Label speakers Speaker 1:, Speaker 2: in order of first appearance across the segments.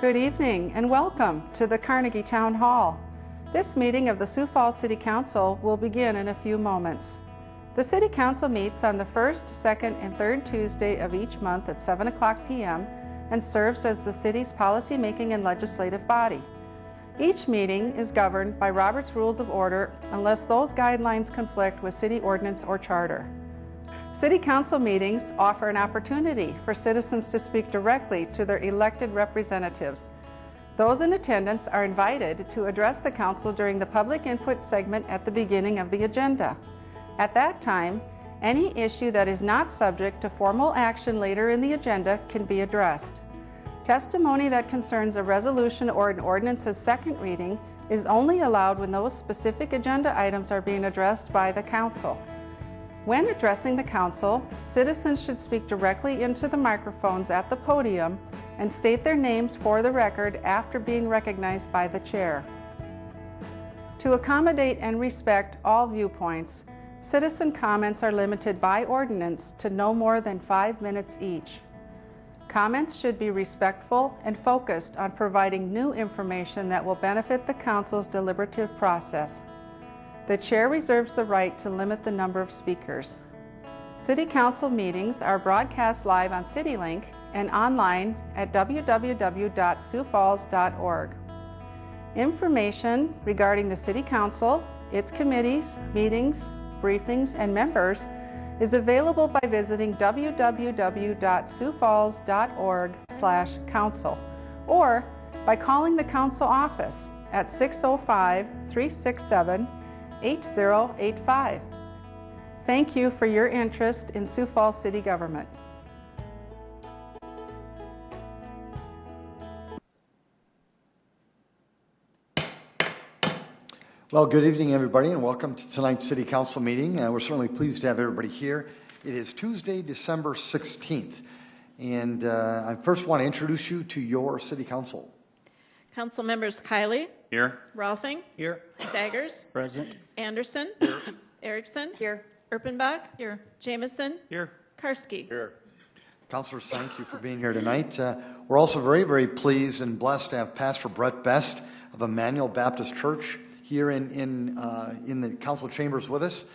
Speaker 1: Good evening and welcome to the Carnegie Town Hall. This meeting of the Sioux Falls City Council will begin in a few moments. The City Council meets on the first, second, and third Tuesday of each month at 7 o'clock p.m. and serves as the city's policymaking and legislative body. Each meeting is governed by Robert's Rules of Order unless those guidelines conflict with city ordinance or charter. City Council meetings offer an opportunity for citizens to speak directly to their elected representatives. Those in attendance are invited to address the Council during the public input segment at the beginning of the agenda. At that time, any issue that is not subject to formal action later in the agenda can be addressed. Testimony that concerns a resolution or an ordinance's second reading is only allowed when those specific agenda items are being addressed by the Council. When addressing the Council, citizens should speak directly into the microphones at the podium and state their names for the record after being recognized by the Chair. To accommodate and respect all viewpoints, citizen comments are limited by ordinance to no more than 5 minutes each. Comments should be respectful and focused on providing new information that will benefit the Council's deliberative process. The Chair reserves the right to limit the number of speakers. City Council meetings are broadcast live on CityLink and online at www.siouxfalls.org. Information regarding the City Council, its committees, meetings, briefings, and members is available by visiting www.siouxfalls.org/council or by calling the Council office at 605-367-8085. Thank you for your interest in Sioux Falls City government.
Speaker 2: Well, good evening, everybody, and welcome to tonight's City Council meeting. We're certainly pleased to have everybody here. It is Tuesday, December 16th, and I first want to introduce you to your City Council.
Speaker 3: Council members Kiley.
Speaker 4: Here.
Speaker 3: Rolfing.
Speaker 4: Here.
Speaker 3: Staggers.
Speaker 4: Present.
Speaker 3: Anderson.
Speaker 4: Here.
Speaker 3: Erickson. Here. Erpenbach. Here. Jameson.
Speaker 4: Here.
Speaker 3: Karski.
Speaker 4: Here.
Speaker 2: Councilors, thank you for being here tonight. We're also very, very pleased and blessed to have Pastor Brett Best of Emmanuel Baptist Church here in the council chambers with us.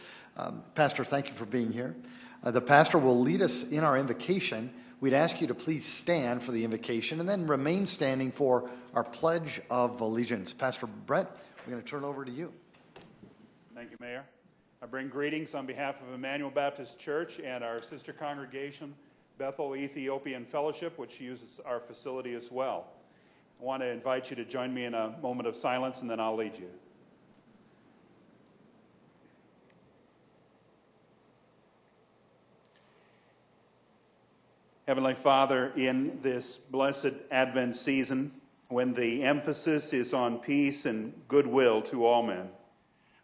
Speaker 2: Pastor, thank you for being here. The pastor will lead us in our invocation. We'd ask you to please stand for the invocation and then remain standing for our Pledge of Allegiance. Pastor Brett, we're going to turn it over to you.
Speaker 4: Thank you, Mayor. I bring greetings on behalf of Emmanuel Baptist Church and our sister congregation, Bethel Ethiopian Fellowship, which uses our facility as well. I want to invite you to join me in a moment of silence, and then I'll lead you. Heavenly Father, in this blessed Advent season, when the emphasis is on peace and goodwill to all men,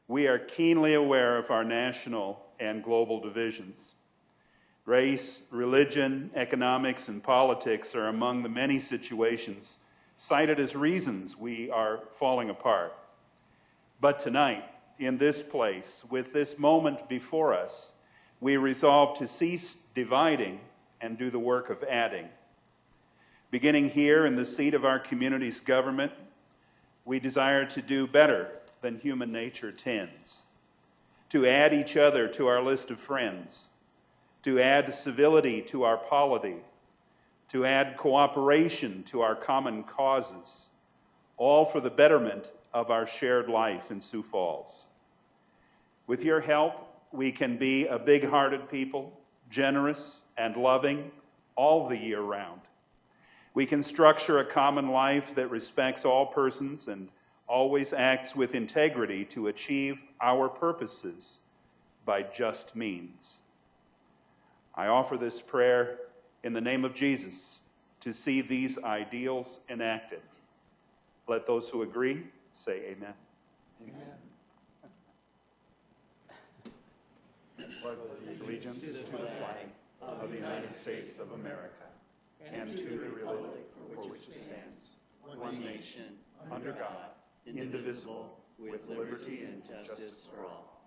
Speaker 4: we are keenly aware of our national and global divisions. Race, religion, economics, and politics are among the many situations cited as reasons we are falling apart. But tonight, in this place, with this moment before us, we resolve to cease dividing and do the work of adding. Beginning here in the seat of our community's government, we desire to do better than human nature tends, to add each other to our list of friends, to add civility to our polity, to add cooperation to our common causes, all for the betterment of our shared life in Sioux Falls. With your help, we can be a big-hearted people, generous and loving all the year round. We can structure a common life that respects all persons and always acts with integrity to achieve our purposes by just means. I offer this prayer in the name of Jesus to see these ideals enacted. Let those who agree say amen. Amen. Pledge allegiance to the flag of the United States of America and to the republic for which it stands, one nation, under God, indivisible, with liberty and justice for all.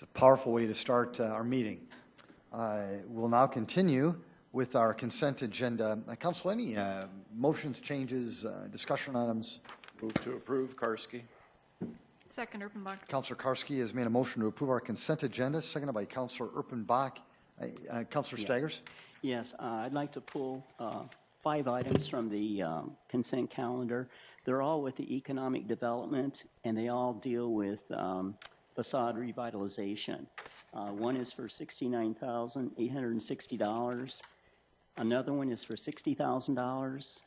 Speaker 2: It's a powerful way to start our meeting. We'll now continue with our consent agenda. Council, any motions, changes, discussion items?
Speaker 5: Move to approve, Karski.
Speaker 3: Second, Erpenbach.
Speaker 2: Councillor Karski has made a motion to approve our consent agenda, seconded by Councillor Erpenbach. Councillor Staggers?
Speaker 6: Yes, I'd like to pull 5 items from the consent calendar. They're all with the economic development, and they all deal with facade revitalization. One is for $69,860. Another one is for $60,000,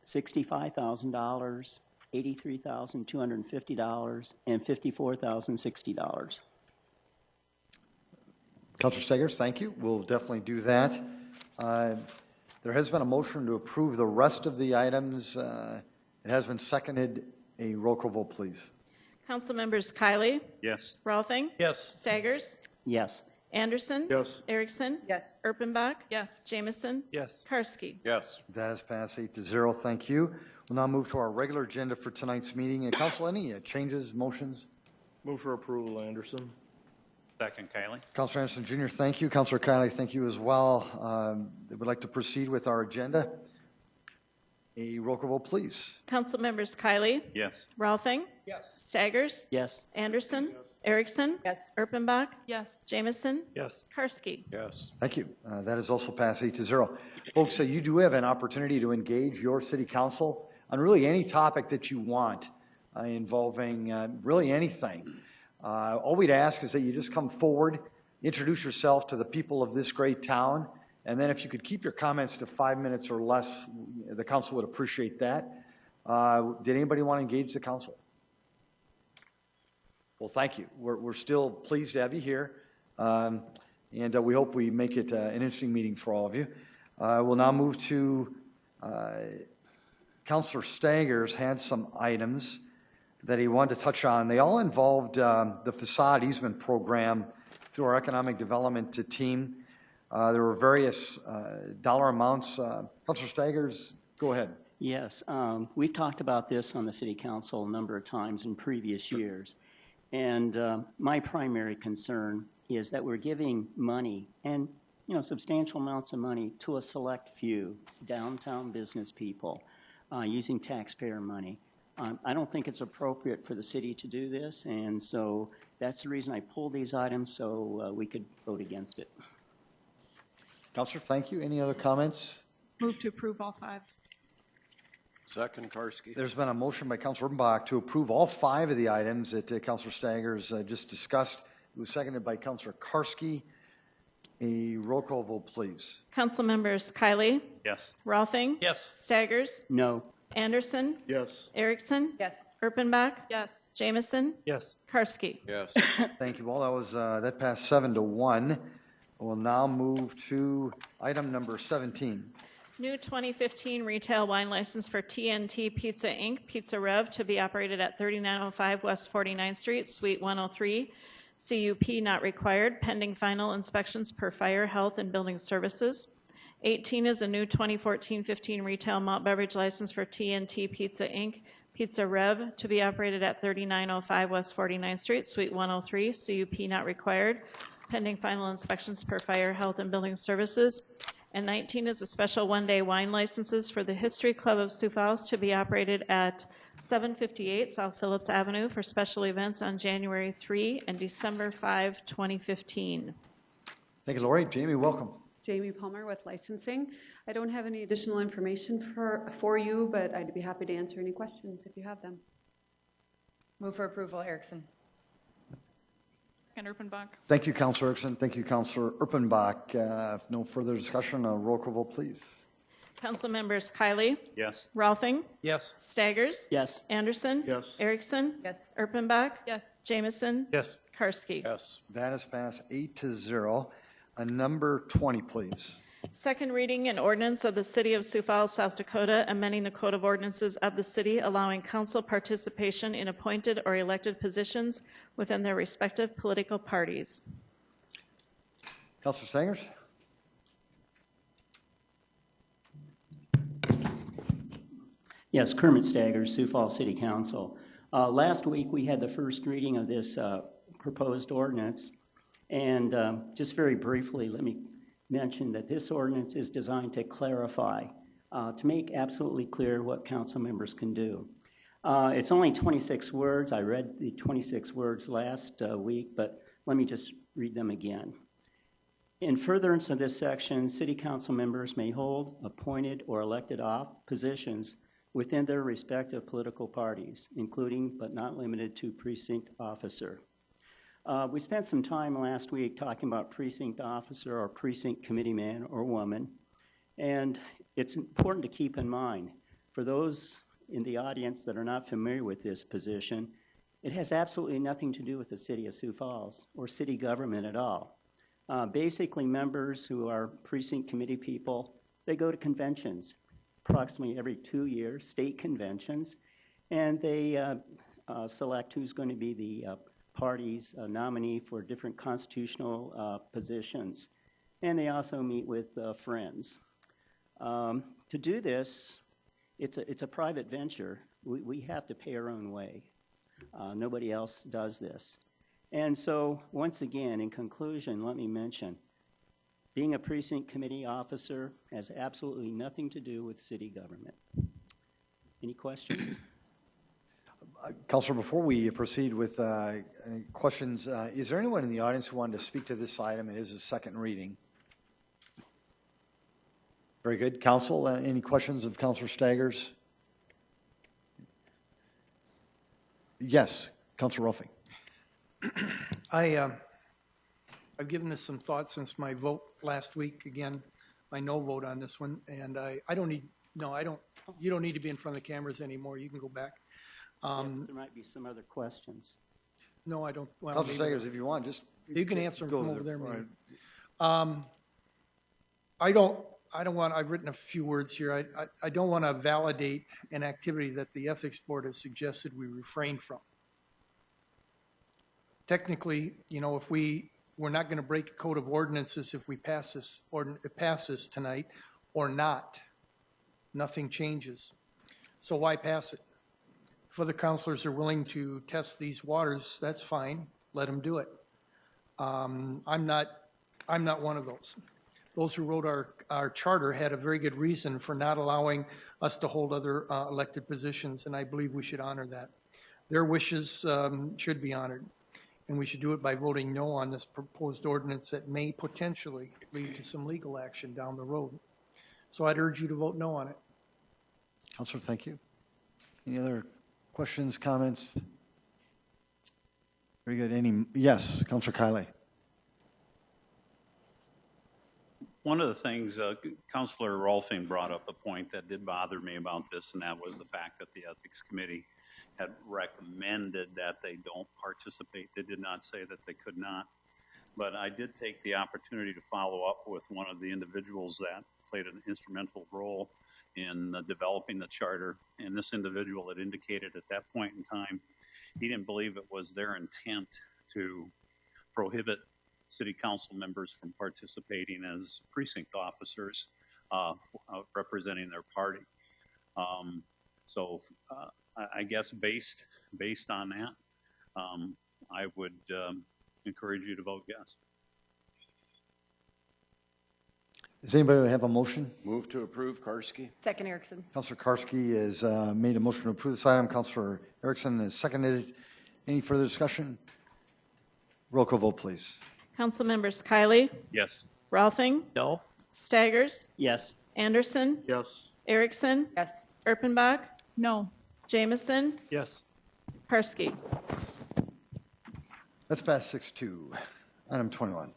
Speaker 6: $65,000, $83,250, and $54,060.
Speaker 2: Councillor Staggers, thank you. We'll definitely do that. There has been a motion to approve the rest of the items. It has been seconded. A roll call vote, please.
Speaker 3: Council members Kylie,
Speaker 5: Yes.
Speaker 3: Rolfing,
Speaker 5: Yes.
Speaker 3: Staggers,
Speaker 6: Yes.
Speaker 3: Anderson,
Speaker 5: Yes.
Speaker 3: Erickson,
Speaker 7: Yes.
Speaker 3: Erpenbach,
Speaker 7: Yes.
Speaker 3: Jamison,
Speaker 5: Yes.
Speaker 3: Karski.
Speaker 5: Yes.
Speaker 2: That has passed 8-0. Thank you. We'll now move to our regular agenda for tonight's meeting. Council, any changes, motions?
Speaker 5: Move for approval, Anderson. Second, Kylie.
Speaker 2: Councillor Anderson Jr., thank you. Councillor Kiley, thank you as well. I would like to proceed with our agenda. A roll call vote, please.
Speaker 3: Council members Kylie,
Speaker 5: Yes.
Speaker 3: Rolfing, Staggers,
Speaker 6: Yes.
Speaker 3: Anderson, Erickson,
Speaker 7: Yes.
Speaker 3: Erpenbach,
Speaker 7: Yes.
Speaker 3: Jamison,
Speaker 5: Yes.
Speaker 3: Karski.
Speaker 5: Yes.
Speaker 2: Thank you. That is also passed 8-0. Folks, you do have an opportunity to engage your city council on really any topic that you want involving really anything. All we'd ask is that you just come forward, introduce yourself to the people of this great town, and then if you could keep your comments to 5 minutes or less, the council would appreciate that. Did anybody want to engage the council? Well, thank you. We're still pleased to have you here, and we hope we make it an interesting meeting for all of you. We'll now move to Councillor Staggers had some items that he wanted to touch on. They all involved the facade easement program through our economic development team. There were various dollar amounts. Councillor Staggers, go ahead.
Speaker 6: Yes, we've talked about this on the City Council a number of times in previous years. And my primary concern is that we're giving money, and substantial amounts of money, to a select few downtown business people using taxpayer money. I don't think it's appropriate for the city to do this, and so that's the reason I pulled these items, so we could vote against it.
Speaker 2: Councillor, thank you. Any other comments?
Speaker 7: Move to approve all 5.
Speaker 5: Second, Karski.
Speaker 2: There's been a motion by Councillor Erpenbach to approve all 5 of the items that Councillor Staggers just discussed. It was seconded by Councillor Karski. A roll call vote, please.
Speaker 3: Council members Kylie,
Speaker 5: Yes.
Speaker 3: Rolfing,
Speaker 5: Yes.
Speaker 3: Staggers,
Speaker 6: No.
Speaker 3: Anderson,
Speaker 5: Yes.
Speaker 3: Erickson,
Speaker 7: Yes.
Speaker 3: Erpenbach,
Speaker 7: Yes.
Speaker 3: Jamison,
Speaker 5: Yes.
Speaker 3: Karski.
Speaker 5: Yes.
Speaker 2: Thank you all. That passed 7-1. We'll now move to item number 17.
Speaker 3: New 2015 retail wine license for TNT Pizza Inc., Pizza Rev, to be operated at 3905 West 49th Street, Suite 103. CUP not required, pending final inspections per Fire, Health, and Building Services. 18 is a new 2014-15 retail malt beverage license for TNT Pizza Inc., Pizza Rev, to be operated at 3905 West 49th Street, Suite 103. CUP not required, pending final inspections per Fire, Health, and Building Services. And 19 is a special one-day wine licenses for the History Club of Sioux Falls to be operated at 758 South Phillips Avenue for special events on January 3 and December 5, 2015.
Speaker 2: Thank you, Lori. Jamie, welcome.
Speaker 8: Jamie Palmer with licensing. I don't have any additional information for you, but I'd be happy to answer any questions if you have them.
Speaker 7: Move for approval, Erickson. Second, Erpenbach.
Speaker 2: Thank you, Councillor Erickson. Thank you, Councillor Erpenbach. If no further discussion, a roll call vote, please.
Speaker 3: Council members Kylie,
Speaker 5: Yes.
Speaker 3: Rolfing,
Speaker 5: Yes.
Speaker 3: Staggers,
Speaker 6: Yes.
Speaker 3: Anderson,
Speaker 5: Yes.
Speaker 3: Erickson,
Speaker 7: Yes.
Speaker 3: Erpenbach,
Speaker 7: Yes.
Speaker 3: Jamison,
Speaker 5: Yes.
Speaker 3: Karski.
Speaker 5: Yes.
Speaker 2: That has passed 8-0. Number 20, please.
Speaker 3: Second reading and ordinance of the City of Sioux Falls, South Dakota, amending the Code of Ordinances of the city, allowing council participation in appointed or elected positions within their respective political parties.
Speaker 2: Councillor Staggers?
Speaker 6: Yes, Kermit Staggers, Sioux Falls City Council. Last week, we had the first reading of this proposed ordinance, And just very briefly, let me mention that this ordinance is designed to clarify, to make absolutely clear what council members can do. It's only 26 words. I read the 26 words last week, but let me just read them again. In furtherance of this section, city council members may hold appointed or elected positions within their respective political parties, including but not limited to precinct officer. We spent some time last week talking about precinct officer or precinct committee man or woman, and it's important to keep in mind, for those in the audience that are not familiar with this position, it has absolutely nothing to do with the City of Sioux Falls or city government at all. Basically, members who are precinct committee people, they go to conventions approximately every 2 years, state conventions, and they select who's going to be the party's nominee for different constitutional positions. And they also meet with friends. To do this, it's a private venture. We have to pay our own way. Nobody else does this. And so, once again, in conclusion, let me mention, being a precinct committee officer has absolutely nothing to do with city government. Any questions?
Speaker 2: Councilor, before we proceed with questions, is there anyone in the audience who wanted to speak to this item? It is a second reading. Very good. Council, any questions of Councilor Staggers? Yes, Councilor Ruffing.
Speaker 9: I've given this some thought since my vote last week. Again, my no vote on this one, and I don't need. No, I don't. You don't need to be in front of the cameras anymore. You can go back.
Speaker 6: There might be some other questions.
Speaker 9: No, I don't. Well,
Speaker 2: Councilor Staggers, if you want, just
Speaker 9: you can answer them from over there.
Speaker 2: Right.
Speaker 9: I don't want. I've written a few words here. I don't want to validate an activity that the ethics board has suggested we refrain from. Technically, you know, if we're not going to break a code of ordinances if we pass this or it passes tonight or not, nothing changes. So why pass it? If other councilors are willing to test these waters, that's fine. Let them do it. I'm not one of those. Those who wrote our charter had a very good reason for not allowing us to hold other elected positions, and I believe we should honor that. Their wishes should be honored. And we should do it by voting no on this proposed ordinance that may potentially lead to some legal action down the road. So I'd urge you to vote no on it.
Speaker 2: Councilor, thank you. Any other questions, comments? Very good. Yes, Councilor Kiley.
Speaker 5: One of the things, Councilor Rolfing brought up a point that did bother me about this, and that was the fact that the Ethics Committee had recommended that they don't participate. They did not say that they could not. But I did take the opportunity to follow up with one of the individuals that played an instrumental role in developing the charter. And this individual had indicated at that point in time, he didn't believe it was their intent to prohibit city council members from participating as precinct officers representing their party. I guess based on that, I would encourage you to vote yes.
Speaker 2: Does anybody have a motion?
Speaker 10: Move to approve, Karski.
Speaker 7: Second, Erickson.
Speaker 2: Councilor Karski has made a motion to approve this item. Councilor Erickson has seconded it. Any further discussion? Roll call vote, please.
Speaker 3: Council members Kiley,
Speaker 5: Yes.
Speaker 3: Rolfing,
Speaker 5: No.
Speaker 3: Staggers,
Speaker 6: Yes.
Speaker 3: Anderson,
Speaker 10: Yes.
Speaker 3: Erickson,
Speaker 7: Yes.
Speaker 3: Erpenbach,
Speaker 7: No.
Speaker 3: Jamison,
Speaker 5: Yes.
Speaker 3: Karski.
Speaker 2: That's passed 6-2. Item 21.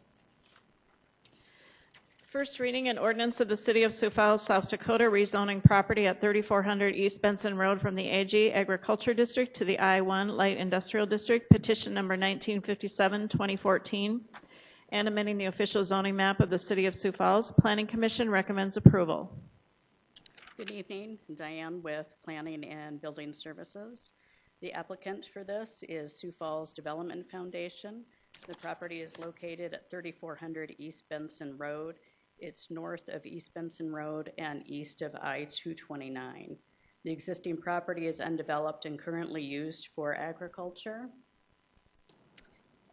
Speaker 3: First reading an ordinance of the City of Sioux Falls, South Dakota, rezoning property at 3400 East Benson Road from the AG Agriculture District to the I-1 Light Industrial District, petition number 1957-2014, and amending the official zoning map of the City of Sioux Falls. Planning Commission recommends approval.
Speaker 11: Good evening, Diane with Planning and Building Services. The applicant for this is Sioux Falls Development Foundation. The property is located at 3400 East Benson Road. It's north of East Benson Road and east of I-229. The existing property is undeveloped and currently used for agriculture.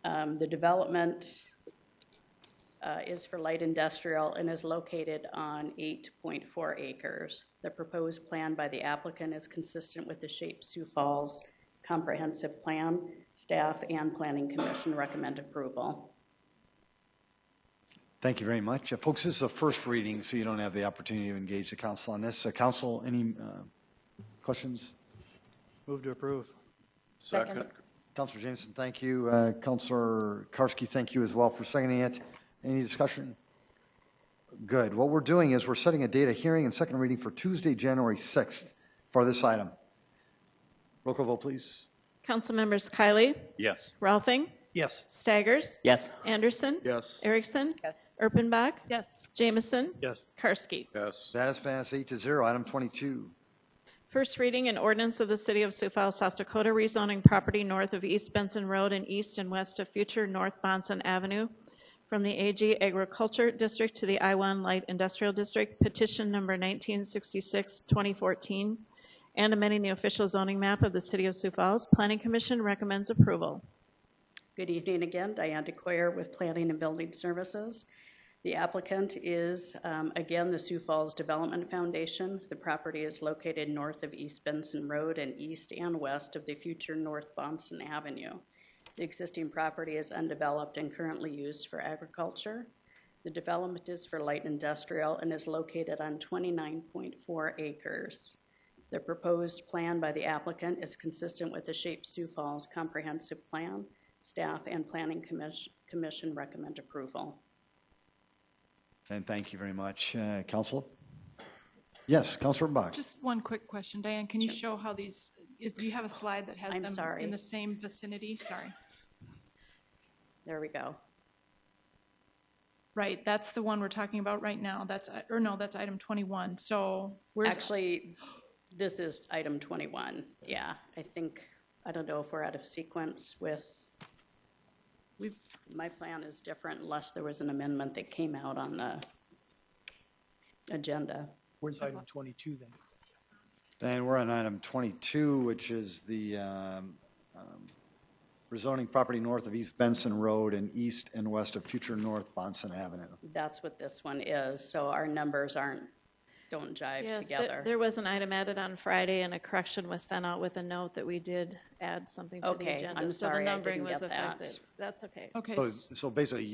Speaker 11: The development is for light industrial and is located on 8.4 acres. The proposed plan by the applicant is consistent with the Shape Sioux Falls comprehensive plan. Staff and Planning Commission recommend approval.
Speaker 2: Thank you very much. Folks, this is a first reading, so you don't have the opportunity to engage the council on this. Council, any questions?
Speaker 10: Move to approve.
Speaker 7: Second.
Speaker 2: Councilor Jameson, thank you. Councilor Karski, thank you as well for seconding it. Any discussion? Good. What we're doing is we're setting a date of hearing and second reading for Tuesday, January 6th for this item. Roll call vote, please.
Speaker 3: Council members Kylie,
Speaker 5: Yes.
Speaker 3: Rolfing,
Speaker 9: Yes.
Speaker 3: Staggers,
Speaker 6: Yes.
Speaker 3: Anderson,
Speaker 10: Yes.
Speaker 3: Erickson,
Speaker 7: Yes.
Speaker 3: Erpenbach,
Speaker 7: Yes.
Speaker 3: Jameson,
Speaker 10: Yes.
Speaker 3: Karski.
Speaker 10: Yes.
Speaker 2: That is passed 8-0. Item 22.
Speaker 3: First reading an ordinance of the City of Sioux Falls, South Dakota, rezoning property north of East Benson Road and east and west of future North Bonson Avenue from the AG Agriculture District to the I-1 Light Industrial District, petition number 1966-2014, and amending the official zoning map of the City of Sioux Falls. Planning Commission recommends approval.
Speaker 11: Good evening again, Diane DeCoyer with Planning and Building Services. The applicant is, again, the Sioux Falls Development Foundation. The property is located north of East Benson Road and east and west of the future North Bonson Avenue. The existing property is undeveloped and currently used for agriculture. The development is for light industrial and is located on 29.4 acres. The proposed plan by the applicant is consistent with the Shape Sioux Falls Comprehensive Plan. Staff and Planning Commission recommend approval.
Speaker 2: And thank you very much. Council? Yes, Councilor Bach.
Speaker 7: Just one quick question. Diane, can you show how these, do you have a slide that has
Speaker 11: I'm
Speaker 7: them
Speaker 11: sorry.
Speaker 7: in the same vicinity? Sorry.
Speaker 11: There we go.
Speaker 7: Right, that's the one we're talking about right now. That's, or no, that's item 21. So where's?
Speaker 11: Actually, this is item 21. Yeah, I don't know if we're out of sequence with, my plan is different unless there was an amendment that came out on the agenda.
Speaker 9: Where's item 22 then?
Speaker 2: And we're on item 22, which is the rezoning property north of East Benson Road and east and west of future North Bonson Avenue.
Speaker 11: That's what this one is. So our numbers don't jive
Speaker 3: Yes,
Speaker 11: together.
Speaker 3: there was an item added on Friday, and a correction was sent out with a note that we did add something to the
Speaker 11: Okay,
Speaker 3: agenda.
Speaker 11: I'm
Speaker 3: So
Speaker 11: sorry,
Speaker 3: the
Speaker 11: I
Speaker 3: numbering
Speaker 11: didn't
Speaker 3: was
Speaker 11: get that.
Speaker 3: affected. That's okay.
Speaker 7: Okay,
Speaker 2: So basically,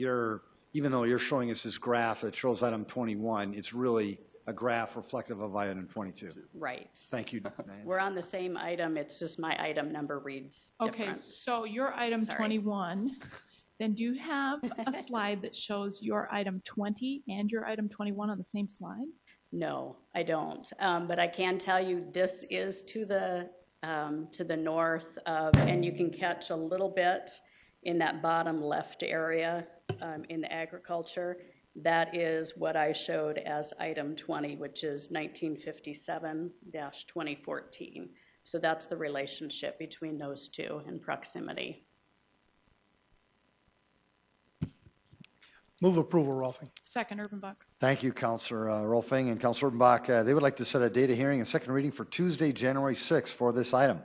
Speaker 2: even though you're showing us this graph that shows item 21, it's really a graph reflective of item 22.
Speaker 11: Right.
Speaker 2: Thank you, Diane.
Speaker 11: We're on the same item, it's just my item number reads
Speaker 7: okay,
Speaker 11: different.
Speaker 7: so your item
Speaker 11: Sorry.
Speaker 7: 21, then do you have a slide that shows your item 20 and your item 21 on the same slide?
Speaker 11: No, I don't. But I can tell you this is to the north of, and you can catch a little bit in that bottom left area in the agriculture. That is what I showed as item 20, which is 1957-2014. So that's the relationship between those two in proximity.
Speaker 9: Move approval, Rolfing.
Speaker 7: Second, Erpenbach.
Speaker 2: Thank you, Councilor Rolfing and Councilor Bach. They would like to set a date of hearing and second reading for Tuesday, January 6th for this item.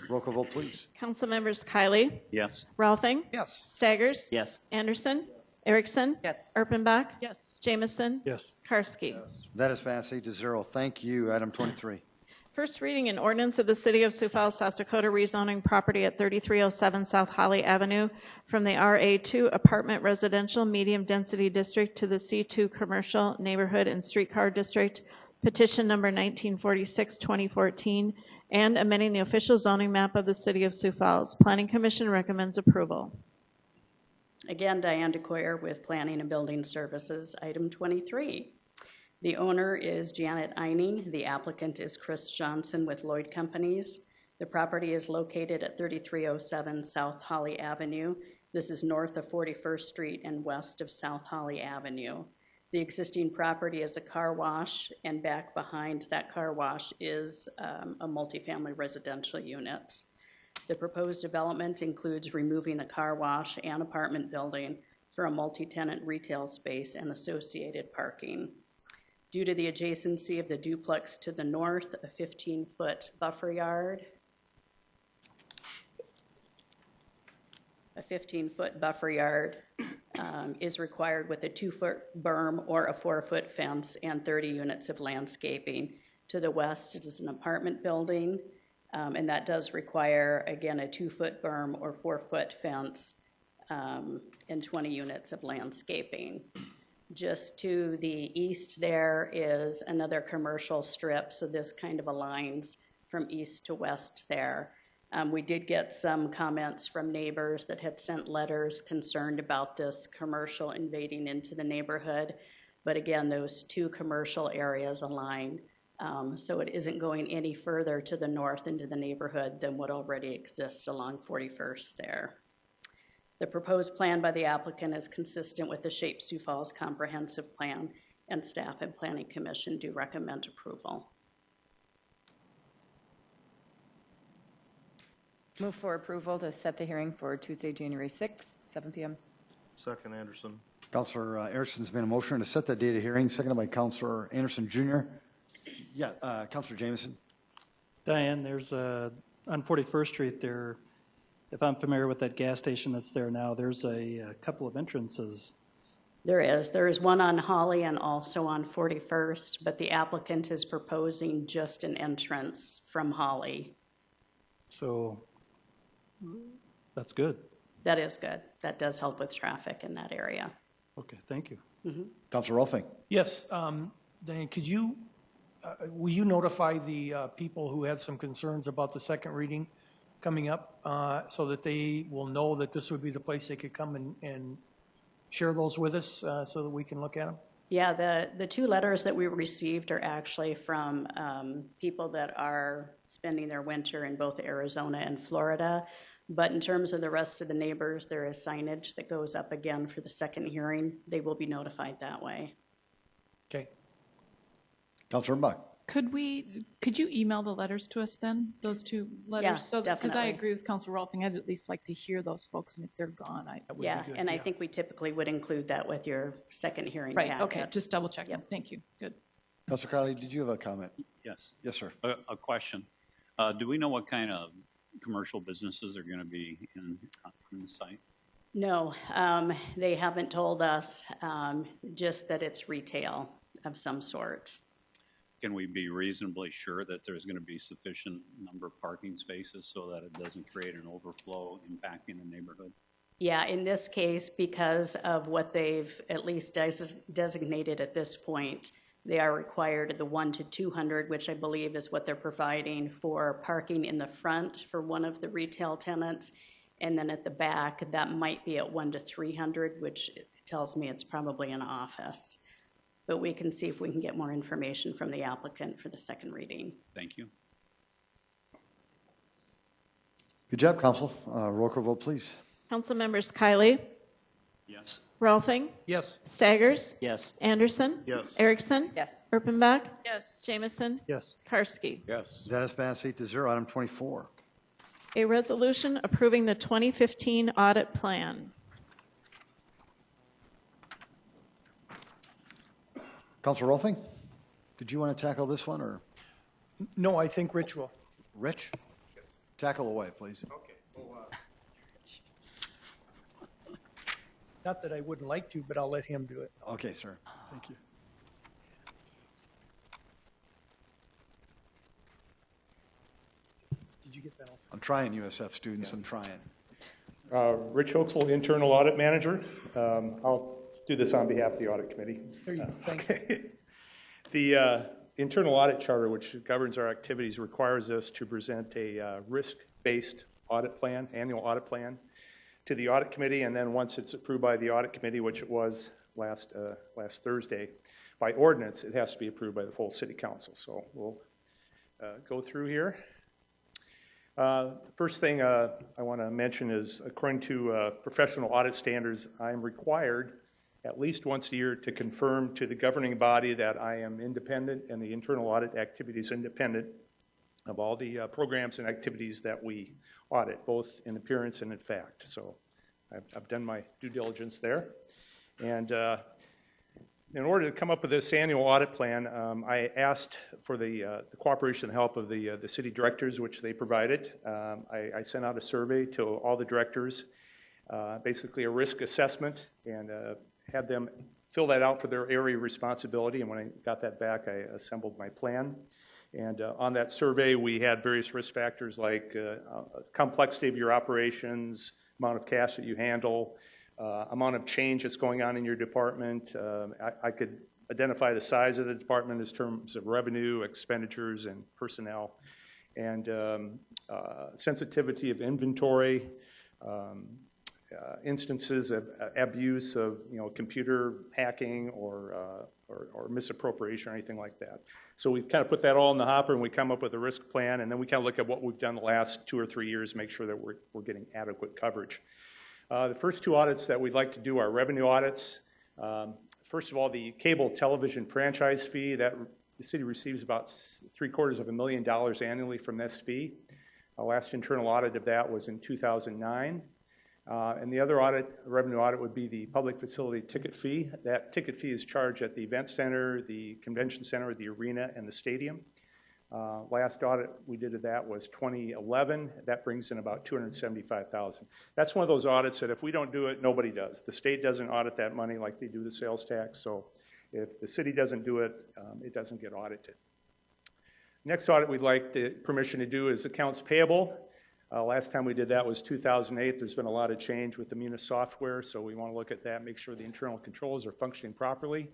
Speaker 2: Roll call vote, please.
Speaker 3: Council members Kylie,
Speaker 5: Yes.
Speaker 3: Rolfing,
Speaker 9: Yes.
Speaker 3: Staggers,
Speaker 6: Yes.
Speaker 3: Anderson, Erickson,
Speaker 7: Yes.
Speaker 3: Erpenbach,
Speaker 7: Yes.
Speaker 3: Jameson,
Speaker 10: Yes.
Speaker 3: Karski.
Speaker 2: That is passed 8-0. Thank you. Item 23.
Speaker 3: First reading an ordinance of the City of Sioux Falls, South Dakota, rezoning property at 3307 South Holly Avenue from the RA2 Apartment Residential Medium Density District to the C2 Commercial Neighborhood and Streetcar District, petition number 1946-2014, and amending the official zoning map of the City of Sioux Falls. Planning Commission recommends approval.
Speaker 11: Again, Diane DeCoyer with Planning and Building Services, item 23. The owner is Janet Eining. The applicant is Chris Johnson with Lloyd Companies. The property is located at 3307 South Holly Avenue. This is north of 41st Street and west of South Holly Avenue. The existing property is a car wash, and back behind that car wash is a multifamily residential unit. The proposed development includes removing the car wash and apartment building for a multi-tenant retail space and associated parking. Due to the adjacency of the duplex to the north, a 15-foot buffer yard, is required with a 2-foot berm or a 4-foot fence and 30 units of landscaping. To the west, it is an apartment building, and that does require, again, a 2-foot berm or 4-foot fence and 20 units of landscaping. Just to the east there is another commercial strip, so this kind of aligns from east to west there. We did get some comments from neighbors that had sent letters concerned about this commercial invading into the neighborhood. But again, those two commercial areas align, so it isn't going any further to the north into the neighborhood than what already exists along 41st there. The proposed plan by the applicant is consistent with the Shape Sioux Falls Comprehensive Plan, and staff and Planning Commission do recommend approval.
Speaker 12: Move for approval to set the hearing for Tuesday, January 6th, 7 p.m.
Speaker 13: Second, Anderson.
Speaker 2: Councilor Erickson's made a motion to set that date of hearing, seconded by Councilor Anderson Jr. Yeah, Councilor Jameson.
Speaker 10: Diane, there's on 41st Street there, if I'm familiar with that gas station that's there now, there's a couple of entrances.
Speaker 11: There is one on Holly and also on 41st, but the applicant is proposing just an entrance from Holly.
Speaker 10: So that's good.
Speaker 11: That is good. That does help with traffic in that area.
Speaker 10: Okay, thank you.
Speaker 11: Mm-hmm.
Speaker 2: Councilor Rolfing.
Speaker 9: Yes, Diane, could you, will you notify the people who had some concerns about the second reading coming up so that they will know that this would be the place they could come and share those with us so that we can look at them?
Speaker 11: Yeah, the two letters that we received are actually from people that are spending their winter in both Arizona and Florida. But in terms of the rest of the neighbors, there is signage that goes up again for the second hearing. They will be notified that way.
Speaker 9: Okay.
Speaker 2: Councilor Buck.
Speaker 7: Could you email the letters to us then, those two letters?
Speaker 11: Yeah,
Speaker 7: So,
Speaker 11: definitely.
Speaker 7: because I agree with Councilor Rolfing, I'd at least like to hear those folks, and if they're gone,
Speaker 11: Yeah, and I think we typically would include that with your second hearing
Speaker 7: Right,
Speaker 11: packet.
Speaker 7: okay, just double check them. Thank you, good.
Speaker 2: Councilor Crowley, did you have a comment?
Speaker 5: Yes.
Speaker 2: Yes, sir.
Speaker 5: A question. Do we know what kind of commercial businesses are going to be in the site?
Speaker 11: No, they haven't told us, just that it's retail of some sort.
Speaker 5: Can we be reasonably sure that there's going to be sufficient number of parking spaces so that it doesn't create an overflow impacting the neighborhood?
Speaker 11: Yeah, in this case, because of what they've at least designated at this point, they are required the 1 to 200, which I believe is what they're providing for parking in the front for one of the retail tenants. And then at the back, that might be at 1 to 300, which tells me it's probably an office. But we can see if we can get more information from the applicant for the second reading.
Speaker 5: Thank you.
Speaker 2: Good job, Council. Roll call vote, please.
Speaker 3: Council members Kylie,
Speaker 5: Yes.
Speaker 3: Rolfing,
Speaker 9: Yes.
Speaker 3: Staggers,
Speaker 6: Yes.
Speaker 3: Anderson,
Speaker 13: Yes.
Speaker 3: Erickson,
Speaker 12: Yes.
Speaker 3: Erpenbach,
Speaker 7: Yes.
Speaker 3: Jameson,
Speaker 10: Yes.
Speaker 3: Karski.
Speaker 13: Yes.
Speaker 2: That is passed 8-0. Item 24.
Speaker 3: A resolution approving the 2015 audit plan.
Speaker 2: Councilor Rolfing, did you want to tackle this one, or
Speaker 9: No, I think Rich will.
Speaker 2: Rich? Tackle away, please.
Speaker 9: Okay. Not that I wouldn't like to, but I'll let him do it.
Speaker 2: Okay, sir. Thank you.
Speaker 9: Did you get that off?
Speaker 2: I'm trying, USF students. I'm trying.
Speaker 14: Rich Oaksel, Internal Audit Manager. I'll do this on behalf of the Audit Committee.
Speaker 9: There you go. Thank you.
Speaker 14: The Internal Audit Charter, which governs our activities, requires us to present a risk-based audit plan, annual audit plan, to the Audit Committee, and then once it's approved by the Audit Committee, which it was last Thursday, by ordinance, it has to be approved by the full City Council. So we'll go through here. The first thing I want to mention is, according to professional audit standards, I am required at least once a year to confirm to the governing body that I am independent and the internal audit activity is independent of all the programs and activities that we audit, both in appearance and in fact. So I've done my due diligence there. And in order to come up with this annual audit plan, I asked for the cooperation and help of the city directors, which they provided. I sent out a survey to all the directors basically a risk assessment, and had them fill that out for their area of responsibility. And when I got that back, I assembled my plan. And on that survey, we had various risk factors like complexity of your operations, amount of cash that you handle, amount of change that's going on in your department. I could identify the size of the department in terms of revenue, expenditures, and personnel, and sensitivity of inventory, instances of abuse of computer hacking or misappropriation or anything like that. So we kind of put that all in the hopper, and we come up with a risk plan, and then we kind of look at what we've done the last 2 or 3 years, make sure that we're getting adequate coverage. The first 2 audits that we'd like to do are revenue audits. First of all, the cable television franchise fee, that the city receives about $750,000 annually from this fee. Our last internal audit of that was in 2009. And the other audit, revenue audit, would be the public facility ticket fee. That ticket fee is charged at the event center, the convention center, the arena, and the stadium. Last audit we did of that was 2011. That brings in about $275,000. That's one of those audits that if we don't do it, nobody does. The state doesn't audit that money like they do the sales tax. So if the city doesn't do it, it doesn't get audited. Next audit we'd like the permission to do is accounts payable. Last time we did that was 2008. There's been a lot of change with the Munis software, so we want to look at that, make sure the internal controls are functioning properly.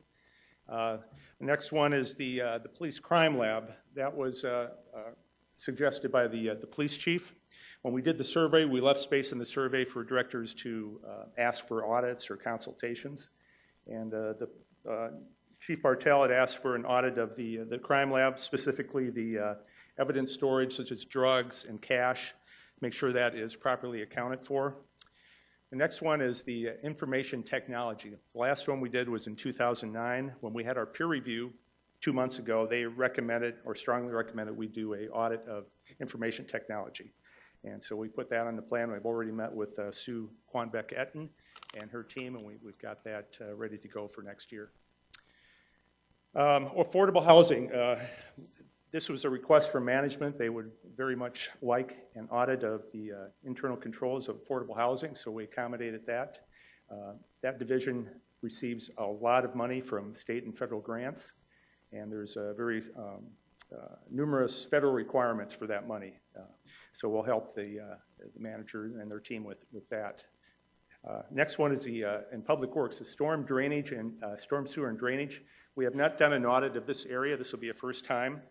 Speaker 14: The next one is the police crime lab. That was suggested by the police chief. When we did the survey, we left space in the survey for directors to ask for audits or consultations. And Chief Bartel had asked for an audit of the crime lab, specifically the evidence storage such as drugs and cash, make sure that is properly accounted for. The next one is the information technology. The last one we did was in 2009. When we had our peer review 2 months ago, they recommended or strongly recommended we do an audit of information technology. And so we put that on the plan. We've already met with Sue Quanbeck-Etten and her team, and we've got that ready to go for next year. Affordable housing. This was a request from management. They would very much like an audit of the internal controls of affordable housing, so we accommodated that. That division receives a lot of money from state and federal grants, and there's very numerous federal requirements for that money. So we'll help the manager and their team with that. Next one is in Public Works, the storm drainage and storm sewer and drainage. We have not done an audit of this area. This will be a first time.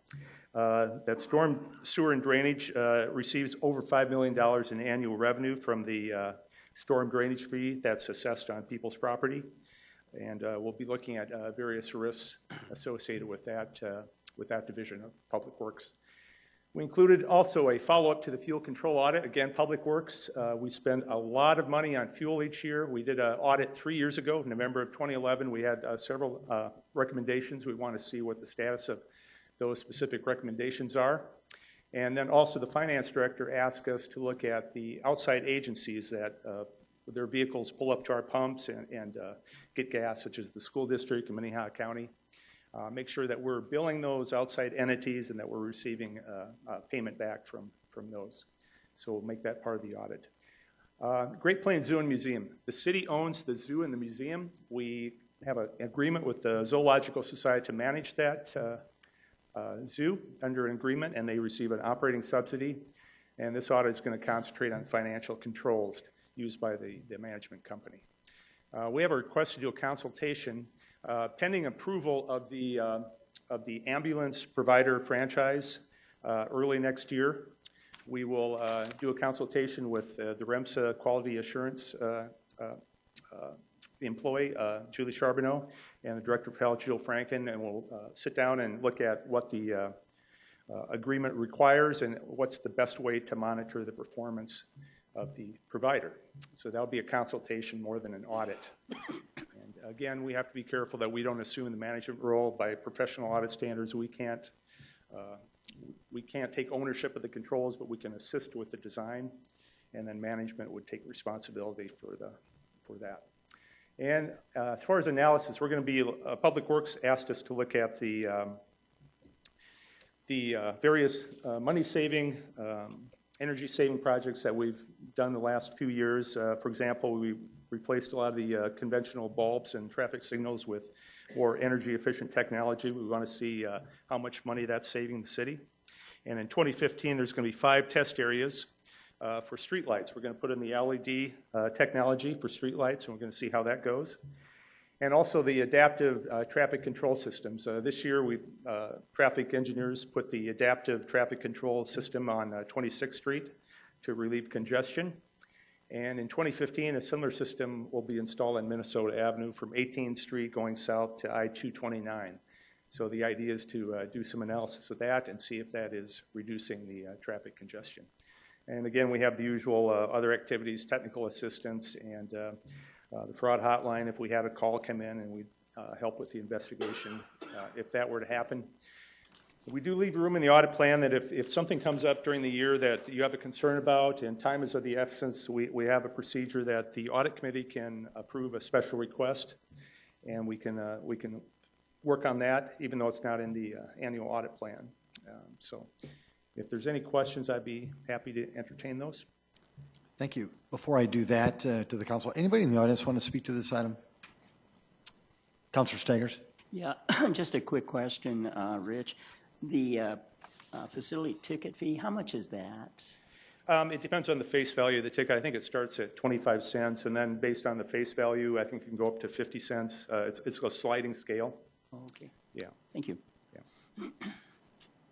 Speaker 14: That storm sewer and drainage receives over $5 million in annual revenue from the storm drainage fee that's assessed on people's property. And we'll be looking at various risks associated with that division of Public Works. We included also a follow-up to the fuel control audit. Again, Public Works, we spend a lot of money on fuel each year. We did an audit 3 years ago, November of 2011. We had several recommendations. We want to see what the status of those specific recommendations are. And then also the finance director asked us to look at the outside agencies that their vehicles pull up to our pumps and get gas, such as the school district in Minnehaha County. Make sure that we're billing those outside entities and that we're receiving payment back from those. So we'll make that part of the audit. Great Plains Zoo and Museum. The city owns the zoo and the museum. We have an agreement with the Zoological Society to manage that zoo under an agreement, and they receive an operating subsidy. And this audit is going to concentrate on financial controls used by the management company. We have a request to do a consultation pending approval of the ambulance provider franchise early next year. We will do a consultation with the REMSA quality assurance employee, Julie Charbonneau, and the director of health, Jill Franken, and we'll sit down and look at what the agreement requires and what's the best way to monitor the performance of the provider. So that'll be a consultation more than an audit. And again, we have to be careful that we don't assume the management role by professional audit standards. We can't take ownership of the controls, but we can assist with the design, and then management would take responsibility for that. And as far as analysis, we're going to be, Public Works asked us to look at the various money-saving energy-saving projects that we've done the last few years. For example, we replaced a lot of the conventional bulbs and traffic signals with more energy-efficient technology. We want to see how much money that's saving the city. And in 2015, there's going to be 5 test areas for streetlights. We're going to put in the LED technology for streetlights, and we're going to see how that goes. And also the adaptive traffic control systems. This year, traffic engineers put the adaptive traffic control system on 26th Street to relieve congestion. And in 2015, a similar system will be installed on Minnesota Avenue from 18th Street going south to I-229. So the idea is to do some analysis of that and see if that is reducing the traffic congestion. And again, we have the usual other activities, technical assistance, and the fraud hotline if we had a call come in and we'd help with the investigation if that were to happen. We do leave room in the audit plan that if something comes up during the year that you have a concern about and time is of the essence, we have a procedure that the audit committee can approve a special request, and we can work on that even though it's not in the annual audit plan. So if there's any questions, I'd be happy to entertain those.
Speaker 2: Thank you. Before I do that to the council, anybody in the audience want to speak to this item? Councilor Staggers?
Speaker 6: Yeah, just a quick question, Rich. The facility ticket fee, how much is that?
Speaker 14: It depends on the face value of the ticket. I think it starts at 25 cents, and then based on the face value, I think it can go up to 50 cents. It's a sliding scale.
Speaker 6: Oh, okay.
Speaker 14: Yeah.
Speaker 6: Thank you.
Speaker 14: Yeah.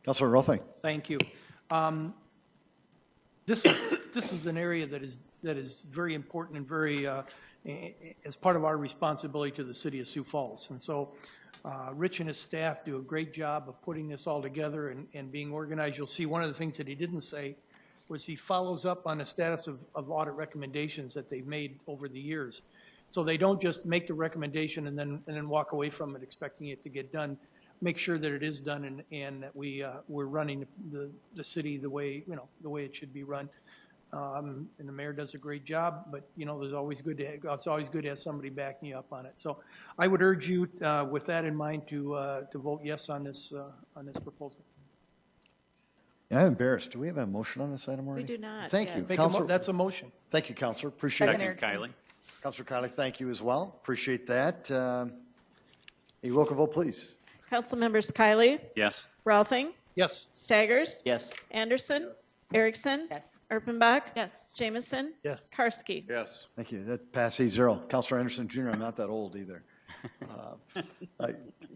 Speaker 2: Councilor Rolfing?
Speaker 9: Thank you. This is an area that is very important and very as part of our responsibility to the city of Sioux Falls. And so Rich and his staff do a great job of putting this all together and being organized. You'll see one of the things that he didn't say was he follows up on the status of audit recommendations that they've made over the years. So they don't just make the recommendation and then walk away from it expecting it to get done. Make sure that it is done and that we're running the city the way it should be run. And the mayor does a great job, but it's always good to have somebody backing you up on it. So I would urge you, with that in mind, to vote yes on this proposal.
Speaker 2: Yeah, I'm embarrassed. Do we have a motion on this item already?
Speaker 3: We do not.
Speaker 2: Thank
Speaker 3: yet.
Speaker 2: you,
Speaker 9: That's
Speaker 2: Councilor.
Speaker 9: a motion.
Speaker 2: Thank you, Councilor. Appreciate
Speaker 12: Second,
Speaker 2: it.
Speaker 12: Erickson.
Speaker 5: Kylie?
Speaker 2: Councilor Kylie, thank you as well. Appreciate that. A roll call vote, please.
Speaker 3: Council members Kylie,
Speaker 5: Yes.
Speaker 3: Rolfing,
Speaker 9: Yes.
Speaker 3: Staggers,
Speaker 6: Yes.
Speaker 3: Anderson, Erickson,
Speaker 12: Yes.
Speaker 3: Erpenbach,
Speaker 7: Yes.
Speaker 3: Jamison,
Speaker 10: Yes.
Speaker 3: Karski.
Speaker 13: Yes.
Speaker 2: Thank you. That passed 8-0. Councilor Anderson Jr., I'm not that old either.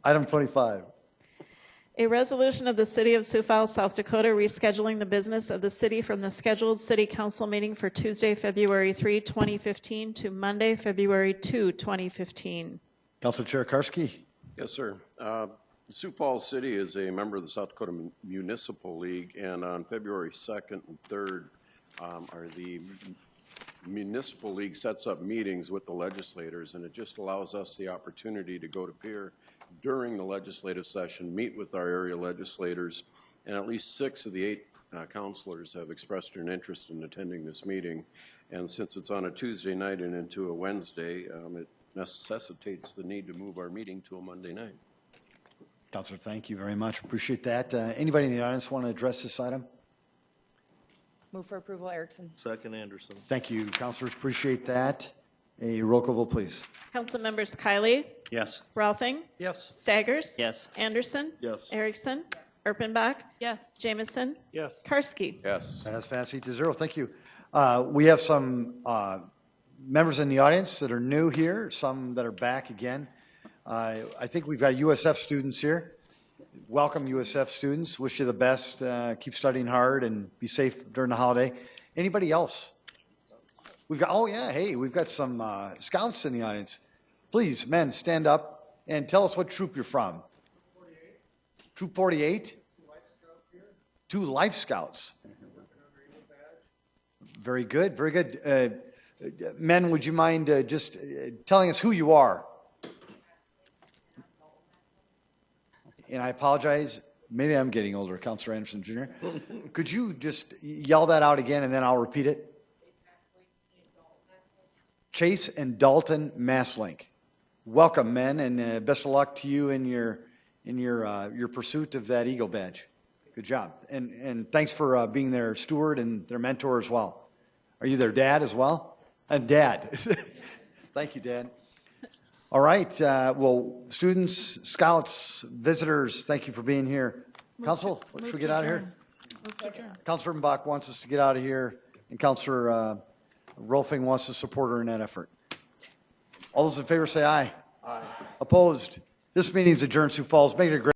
Speaker 2: Item 25.
Speaker 3: A resolution of the City of Sioux Falls, South Dakota, rescheduling the business of the city from the scheduled city council meeting for Tuesday, February 3, 2015 to Monday, February 2, 2015.
Speaker 2: Councilor Chair Karski.
Speaker 13: Yes, sir. Sioux Falls City is a member of the South Dakota Municipal League, and on February 2nd and 3rd, the Municipal League sets up meetings with the legislators, and it just allows us the opportunity to go to Pier during the legislative session, meet with our area legislators, and at least 6 of the 8 councilors have expressed an interest in attending this meeting. And since it's on a Tuesday night and into a Wednesday, it necessitates the need to move our meeting to a Monday night.
Speaker 2: Councilor, thank you very much. Appreciate that. Anybody in the audience want to address this item?
Speaker 12: Move for approval, Erickson.
Speaker 13: Second, Anderson.
Speaker 2: Thank you, councilors. Appreciate that. A roll call vote, please.
Speaker 3: Council members Kylie,
Speaker 5: Yes.
Speaker 3: Rolfing,
Speaker 9: Yes.
Speaker 3: Staggers,
Speaker 6: Yes.
Speaker 3: Anderson,
Speaker 13: Yes.
Speaker 3: Erickson, Erpenbach,
Speaker 7: Yes.
Speaker 3: Jamison,
Speaker 10: Yes.
Speaker 3: Karski.
Speaker 13: Yes.
Speaker 2: That has passed 8-0. Thank you. We have some members in the audience that are new here, some that are back again. I think we've got USF students here. Welcome, USF students. Wish you the best. Keep studying hard and be safe during the holiday. Anybody else? We've got some scouts in the audience. Please, men, stand up and tell us what troop you're from. Troop 48? 2 Life Scouts. Very good, very good. Men, would you mind just telling us who you are? And I apologize, maybe I'm getting older, Councilor Anderson Jr. Could you just yell that out again and then I'll repeat it? Chase and Dalton Masslink. Welcome, men, and best of luck to you in your pursuit of that Eagle badge. Good job. And thanks for being their steward and their mentor as well. Are you their dad as well? And dad. Thank you, Dad. All right. Well, students, scouts, visitors, thank you for being here. Council, should we get out of here? Councilor Mbach wants us to get out of here, and Councilor Rolfing wants to support her in that effort. All those in favor say aye. Aye. Opposed? This meeting is adjourned. Sioux Falls. Make it a great